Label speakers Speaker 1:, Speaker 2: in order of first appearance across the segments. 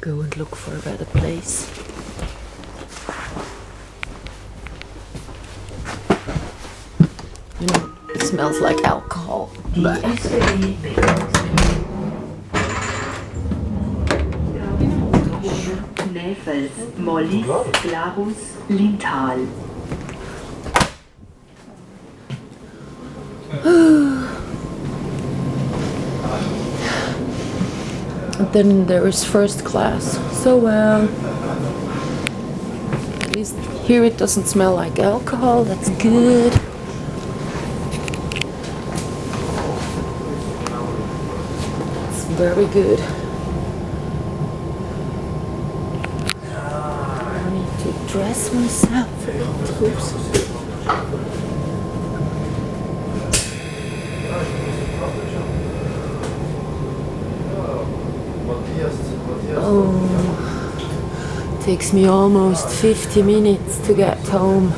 Speaker 1: Go and look for a better place. You know, it smells like alcohol.
Speaker 2: Nefels, Mollis, Glarus, Lintal.
Speaker 1: And then there is first class. So at least here it doesn't smell like alcohol. That's good. It's very good. I need to dress myself. Oops. Oh, takes me almost 50 minutes to get home.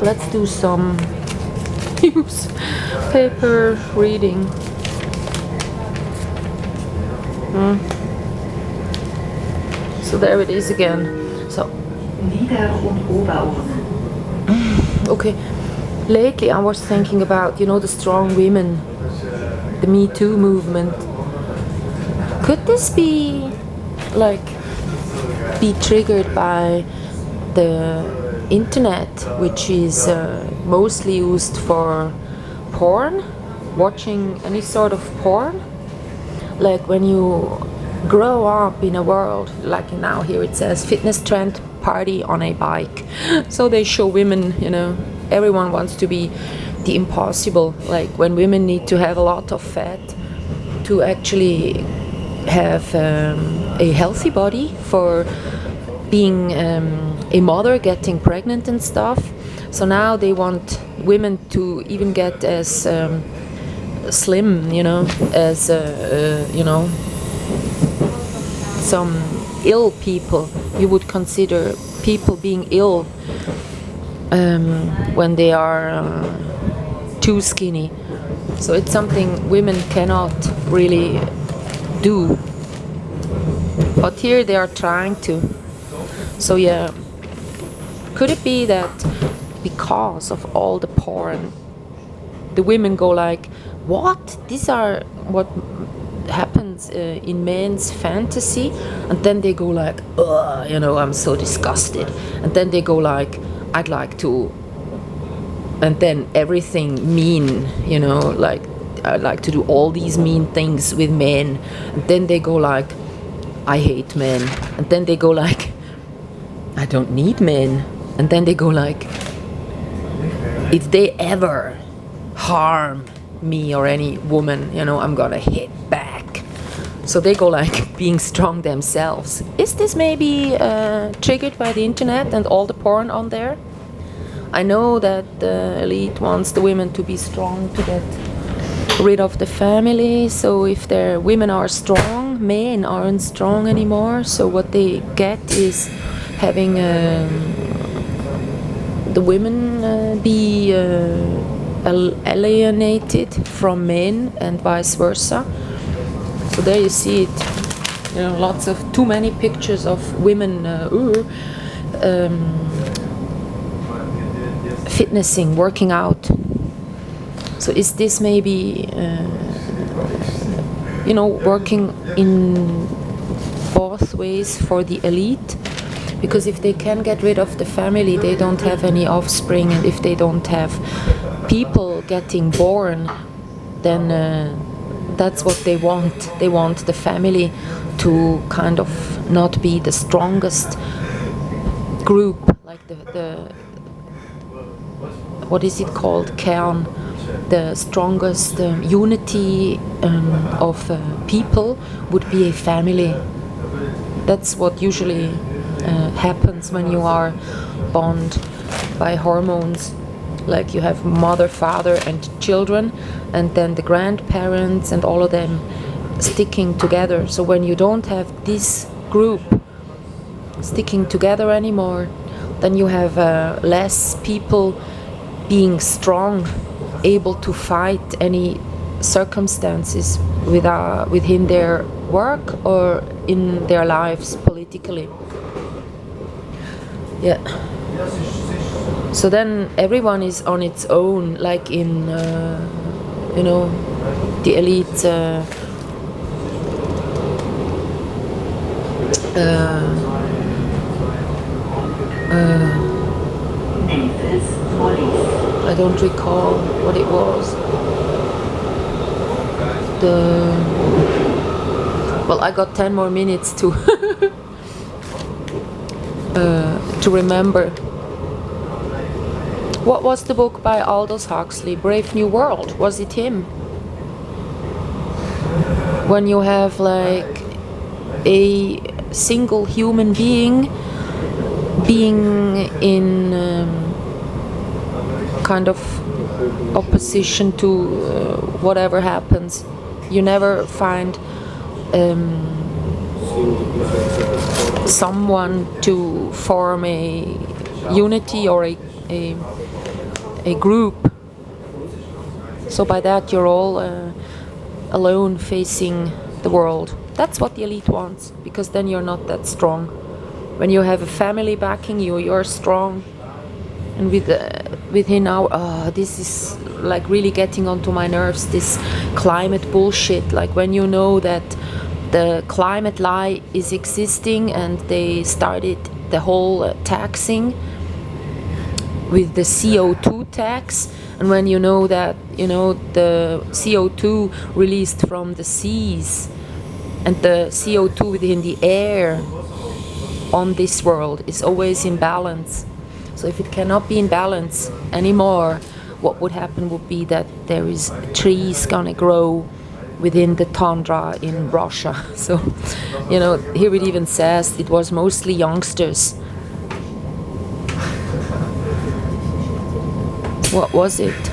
Speaker 1: Let's do some newspaper reading. So there it is again. So
Speaker 2: Nieder- und Oberurne.
Speaker 1: okay, lately I was thinking about, you know, the strong women, the Me Too movement. Could this be triggered by the internet, which is mostly used for porn, watching any sort of porn? Like when you grow up in a world, like now here it says fitness trend party on a bike. So they show women, you know, everyone wants to be the impossible, like when women need to have a lot of fat to actually have a healthy body for being a mother, getting pregnant and stuff. So now they want women to even get as slim, you know, as you know, some ill people. You would consider people being ill when they are too skinny. So it's something women cannot really do. But here they are trying to. So yeah, could it be that because of all the porn, the women go like, what? These are what happens in men's fantasy, and then they go like, ugh, you know, I'm so disgusted, and then they go like, I'd like to, and then everything mean, you know, like I'd like to do all these mean things with men, and then they go like, I hate men, and then they go like, I don't need men, and then they go like, if they ever harm me or any woman, you know, I'm gonna hit back. So they go like being strong themselves. Is this maybe triggered by the internet and all the porn on there? I know that the elite wants the women to be strong to get rid of the family. So if their women are strong, men aren't strong anymore. So what they get is having the women be alienated from men and vice versa. So there you see it, you know, lots of too many pictures of women fitnessing, working out. So is this maybe you know, working in both ways for the elite? Because if they can get rid of the family, they don't have any offspring, and if they don't have people getting born, then that's what they want. They want the family to kind of not be the strongest group, like the what is it called, Kern, the strongest unity of people would be a family. That's what usually happens when you are bound by hormones. Like you have mother, father and children, and then the grandparents and all of them sticking together. So when you don't have this group sticking together anymore, then you have less people being strong able to fight any circumstances within their work or in their lives politically. Yeah. So then everyone is on its own, like in, the elite. I don't recall what it was. Well, I got 10 more minutes to to remember. What was the book by Aldous Huxley? Brave New World. Was it him? When you have like a single human being in kind of opposition to whatever happens, you never find someone to form a unity or a group. So by that you're all alone facing the world. That's what the elite wants, because then you're not that strong. When you have a family backing you, you're strong. And within our this is like really getting onto my nerves, this climate bullshit. Like when you know that the climate lie is existing and they started the whole taxing with the CO2 tax, and when you know that the CO2 released from the seas and the CO2 within the air on this world is always in balance. So if it cannot be in balance anymore, what would happen would be that there is trees gonna grow within the tundra in Russia. So, here it even says it was mostly youngsters. What was it?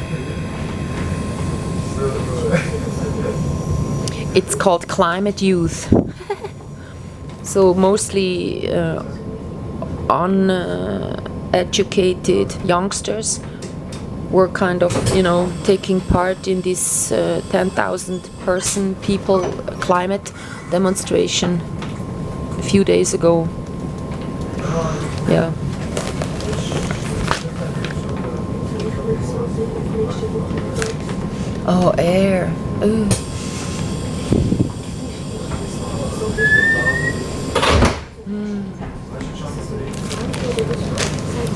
Speaker 1: It's called Climate Youth. So mostly uneducated youngsters were kind of, taking part in this 10,000 people climate demonstration a few days ago. Yeah. Oh, air. Ooh.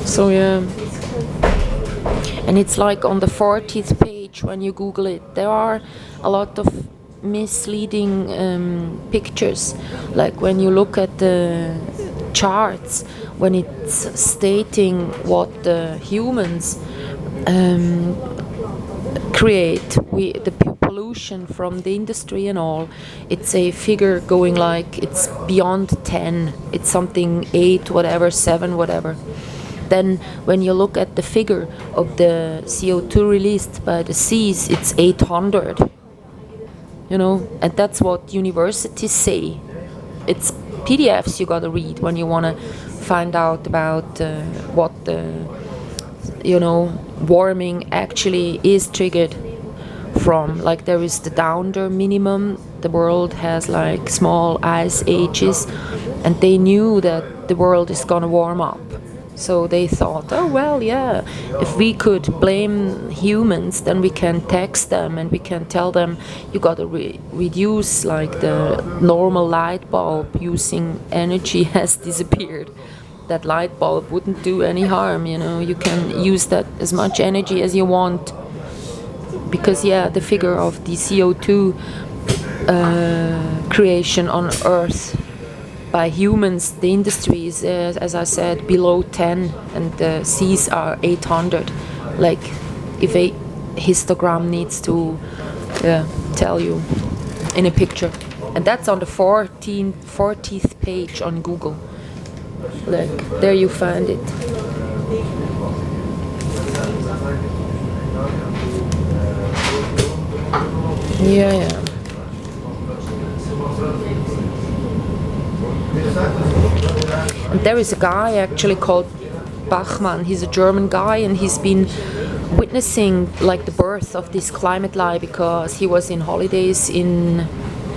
Speaker 1: So yeah, and it's like on the 40th page when you Google it, there are a lot of misleading pictures. Like when you look at the charts, when it's stating what the humans create, the pollution from the industry and all, it's a figure going like it's beyond 10. It's something 8, whatever, 7, whatever. Then when you look at the figure of the CO2 released by the seas, it's 800. And that's what universities say. It's PDFs you gotta read when you wanna find out about what the warming actually is triggered from. Like there is the Downer minimum. The world has like small ice ages, and they knew that the world is gonna warm up. So they thought, oh well, yeah, if we could blame humans, then we can tax them and we can tell them you gotta reduce, like the normal light bulb using energy has disappeared. That light bulb wouldn't do any harm, you can use that as much energy as you want. Because the figure of the CO2 creation on Earth by humans, the industry is, as I said, below 10, and the seas are 800. Like, if a histogram needs to tell you in a picture. And that's on the 40th page on Google. Like, there you find it. Yeah. And there is a guy actually called Bachmann. He's a German guy, and he's been witnessing like the birth of this climate lie, because he was in holidays in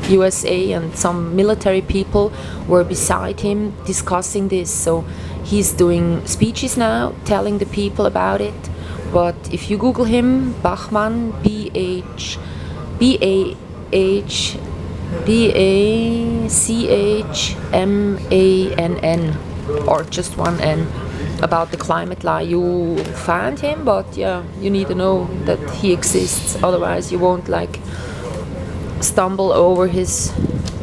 Speaker 1: USA and some military people were beside him discussing this. So he's doing speeches now telling the people about it. But if you Google him, Bachmann, Bachmann, or just one N, about the climate lie, you find him. But yeah, you need to know that he exists, otherwise you won't like stumble over his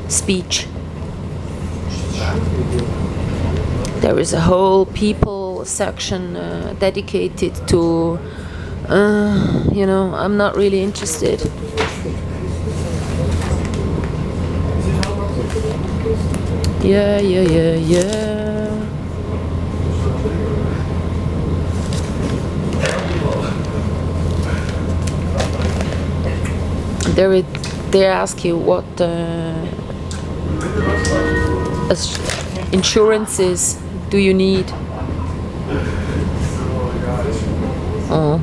Speaker 1: speech. There is a whole people section dedicated to, I'm not really interested. Yeah. They ask you what insurances do you need. Oh.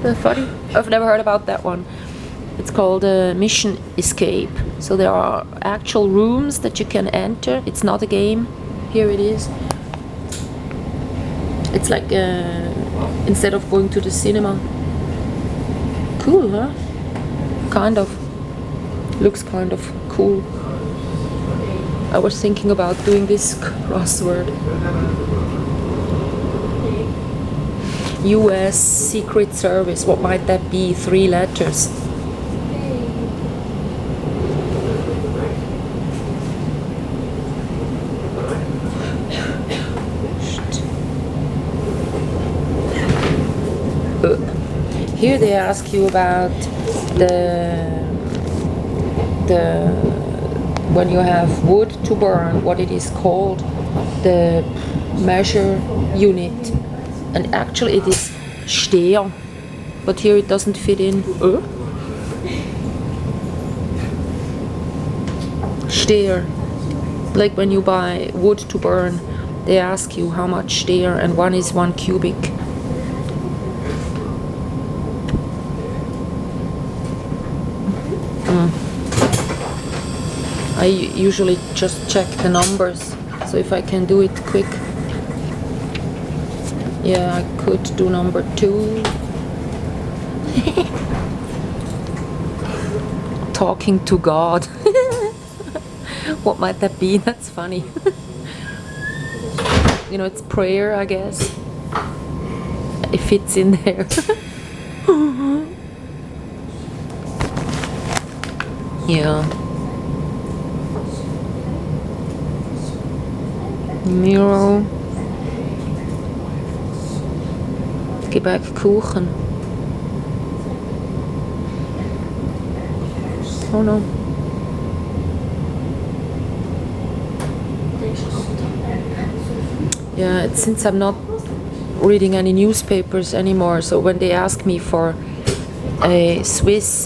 Speaker 1: That's funny. I've never heard about that one. It's called Mission Escape. So there are actual rooms that you can enter. It's not a game. Here it is. It's like instead of going to the cinema. Cool, huh? Kind of. Looks kind of cool. I was thinking about doing this crossword. US Secret Service. What might that be? 3 letters. Here they ask you about the when you have wood to burn, what it is called, the measure unit, and actually it is Steher, but here it doesn't fit in. Steher, like when you buy wood to burn, they ask you how much Steher, and one is 1 cubic. I usually just check the numbers, so if I can do it quick. Yeah, I could do number 2. Talking to God. What might that be? That's funny. It's prayer, I guess. It fits in there. Yeah. Miro. Gebäckkuchen. Oh no. Yeah, it's since I'm not reading any newspapers anymore, so when they ask me for a Swiss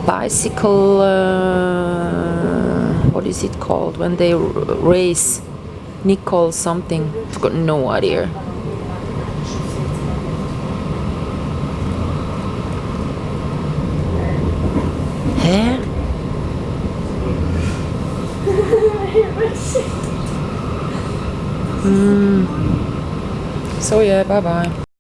Speaker 1: bicycle, what is it called when they race, Nicole something, I've got no idea. Huh? So yeah, bye bye.